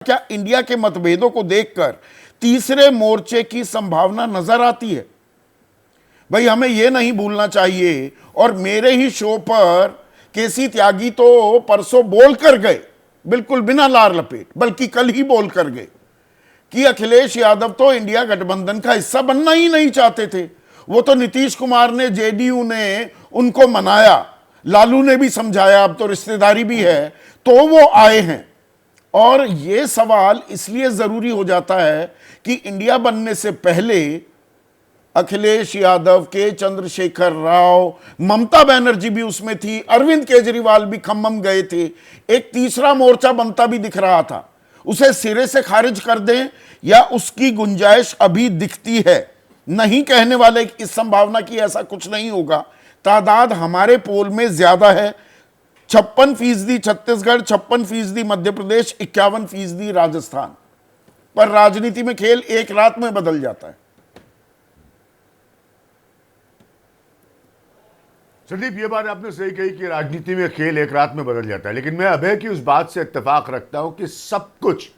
क्या इंडिया के मतभेदों को देखकर तीसरे मोर्चे की संभावना नजर आती है? भाई हमें यह नहीं भूलना चाहिए, और मेरे ही शो पर केसी त्यागी तो परसों बोल कर गए, बिल्कुल बिना लार लपेट, बल्कि कल ही बोल कर गए कि अखिलेश यादव तो इंडिया गठबंधन का हिस्सा बनना ही नहीं चाहते थे। वो तो नीतीश कुमार ने, जेडीयू ने उनको मनाया, लालू ने भी समझाया, अब तो रिश्तेदारी भी है, तो वो आए हैं। और ये सवाल इसलिए जरूरी हो जाता है कि इंडिया बनने से पहले अखिलेश यादव के, चंद्रशेखर राव, ममता बनर्जी भी उसमें थी, अरविंद केजरीवाल भी खम्मम गए थे, एक तीसरा मोर्चा बनता भी दिख रहा था। उसे सिरे से खारिज कर दें या उसकी गुंजाइश अभी दिखती है? नहीं कहने वाले इस संभावना की ऐसा कुछ नहीं होगा। तादाद हमारे पोल में ज्यादा है, 56% छत्तीसगढ़, 56% मध्य प्रदेश, 51% राजस्थान। पर राजनीति में खेल एक रात में बदल जाता है। संदीप, ये बात आपने सही कही कि राजनीति में खेल एक रात में बदल जाता है, लेकिन मैं अभय की उस बात से इत्तेफाक रखता हूं कि सब कुछ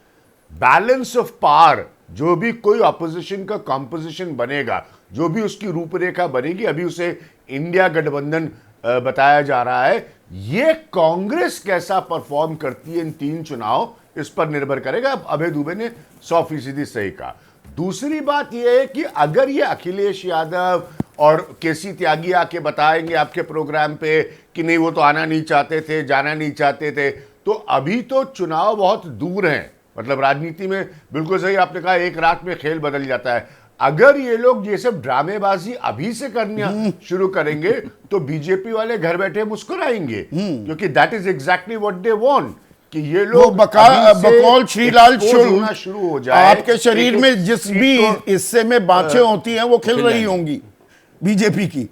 बैलेंस ऑफ पावर, जो भी कोई ऑपोजिशन का कॉम्पोजिशन बनेगा, जो भी उसकी रूपरेखा बनेगी, अभी उसे इंडिया गठबंधन बताया जा रहा है, ये कांग्रेस कैसा परफॉर्म करती है इन 3 चुनाव, इस पर निर्भर करेगा। अभय दुबे ने 100% सही कहा। दूसरी बात यह है कि अगर ये अखिलेश यादव और केसी त्यागी आके बताएंगे आपके प्रोग्राम पे कि नहीं वो तो आना नहीं चाहते थे, जाना नहीं चाहते थे, तो अभी तो चुनाव बहुत दूर हैं। मतलब राजनीति में बिल्कुल सही आपने कहा, एक रात में खेल बदल जाता है। अगर ये लोग ये सब ड्रामेबाजी अभी से करना शुरू करेंगे तो बीजेपी वाले घर बैठे मुस्कुराएंगे, क्योंकि that is exactly what they want कि ये लोग बकौल श्रीलाल शुरू हो जाए। आपके शरीर में जिस भी हिस्से में बाँछें होती हैं वो खिल रही होंगी बीजेपी की।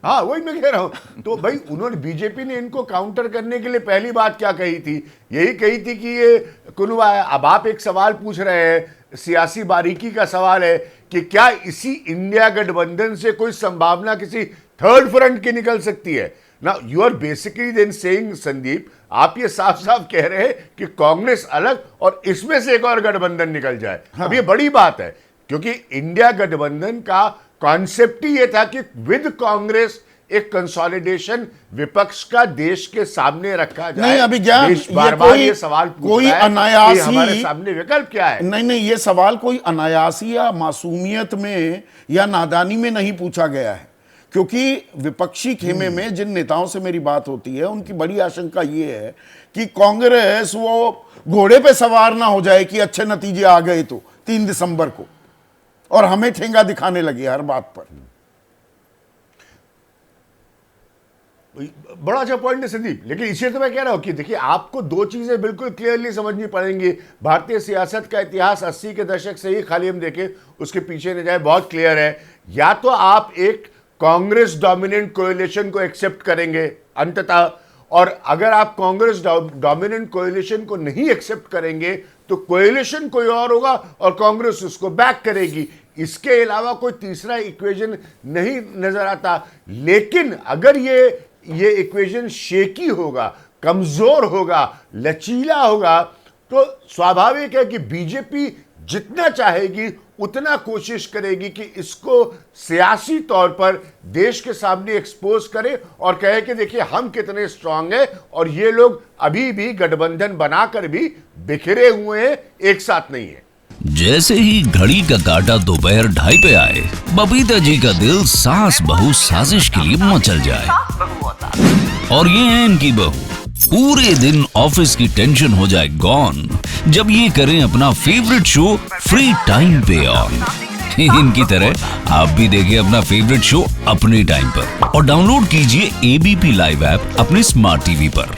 हाँ, वही मैं कह रहा हूं। तो भाई उन्होंने, बीजेपी ने इनको काउंटर करने के लिए पहली बात क्या कही थी? यही कही थी कि ये कुनवा है। अब आप एक सवाल पूछ रहे हैं, सियासी बारीकी का सवाल है कि क्या इसी इंडिया गठबंधन से कोई संभावना किसी थर्ड फ्रंट की निकल सकती है? ना, you are basically then saying, Sandeep, आप ये साफ साफ कह रहे हैं कि कांग्रेस अलग और इसमें से एक और गठबंधन निकल जाए। हाँ। अब ये बड़ी बात है, क्योंकि इंडिया गठबंधन का कॉन्सेप्ट ही ये था कि विद कांग्रेस एक कंसोलिडेशन विपक्ष का देश के सामने रखा जाए। नहीं, अभी क्या बार-बार ये सवाल कोई अनायासी, हमारे सामने विकल्प क्या है? नहीं, ये सवाल कोई अनायासी या मासूमियत में या नादानी में नहीं पूछा गया है, क्योंकि विपक्षी खेमे में जिन नेताओं से मेरी बात होती है उनकी बड़ी आशंका ये है कि कांग्रेस वो घोड़े पे सवार ना हो जाए कि अच्छे नतीजे आ गए तो 3 दिसंबर को, और हमें ठेंगा दिखाने लगे हर बात पर। बड़ा अच्छा पॉइंट है संदीप, लेकिन इसलिए तो मैं कह रहा हूं कि देखिए, आपको 2 चीजें बिल्कुल क्लियरली समझनी पड़ेंगी। भारतीय सियासत का इतिहास 80 के दशक से ही, खाली हम देखें उसके पीछे न जाए, बहुत क्लियर है। या तो आप एक कांग्रेस डोमिनेंट कोएलिशन को एक्सेप्ट करेंगे अंततः, और अगर आप कांग्रेस डोमिनेंट कोएलिशन को नहीं एक्सेप्ट करेंगे तो कोएलिशन कोई और होगा और कांग्रेस उसको बैक करेगी। इसके अलावा कोई तीसरा इक्वेशन नहीं नजर आता। लेकिन अगर ये इक्वेशन शेकी होगा, कमजोर होगा, लचीला होगा, तो स्वाभाविक है कि बीजेपी जितना चाहेगी उतना कोशिश करेगी कि इसको सियासी तौर पर देश के सामने एक्सपोज करे और कहे कि देखिए हम कितने स्ट्रांग हैं, और ये लोग अभी भी गठबंधन बनाकर भी बिखरे हुए हैं, एक साथ नहीं है। जैसे ही घड़ी का काटा दोपहर 2:30 पे आए, बबीता जी का दिल सास बहू साजिश के लिए मचल जाए। और ये है इनकी बहू, पूरे दिन ऑफिस की टेंशन हो जाए गॉन जब ये करें अपना फेवरेट शो फ्री टाइम पे ऑन। इनकी तरह आप भी देखिए अपना फेवरेट शो अपने टाइम पर और डाउनलोड कीजिए एबीपी लाइव ऐप अपने स्मार्ट टीवी पर।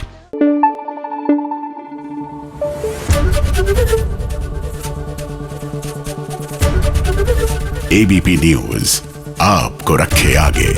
एबीपी न्यूज आपको रखे आगे।